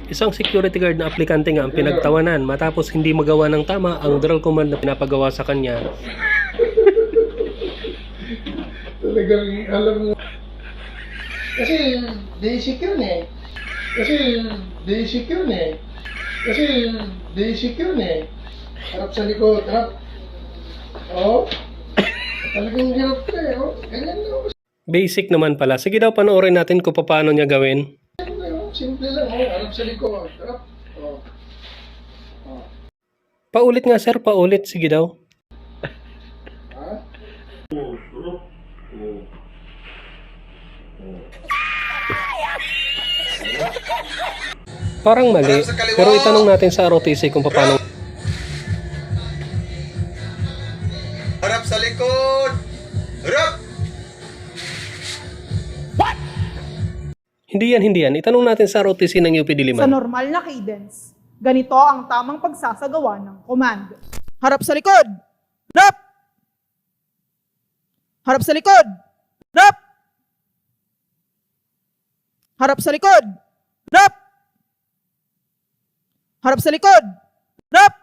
Isang security guard na aplikante nga ang pinagtawanan matapos hindi magawa ng tama ang drill command na pinapagawa sa kanya. Talagang alam mo. Kasi basic yun eh. Kasi basic yun eh. Harap sa likod, harap. Oo. Talagang hirap ka eh. Oh. Ganyan lang. Basic naman pala. Sige daw, panoorin natin kung paano niya gawin. Simple lang, oh. Harap sa likod, harap. Oh. Paulit nga sir, paulit. Sige daw. Ha? Parang mali, pero itanong natin sa ROTC kung paano. Harap sa likod! Harap! Hindi yan. Itanong natin sa ROTC ng UP Diliman. Sa normal na cadence, ganito ang tamang pagsasagawa ng command. Harap sa likod! Harap! Harap sa likod! Harap! Harap sa likod! Harap! Harap sa likod! Harap!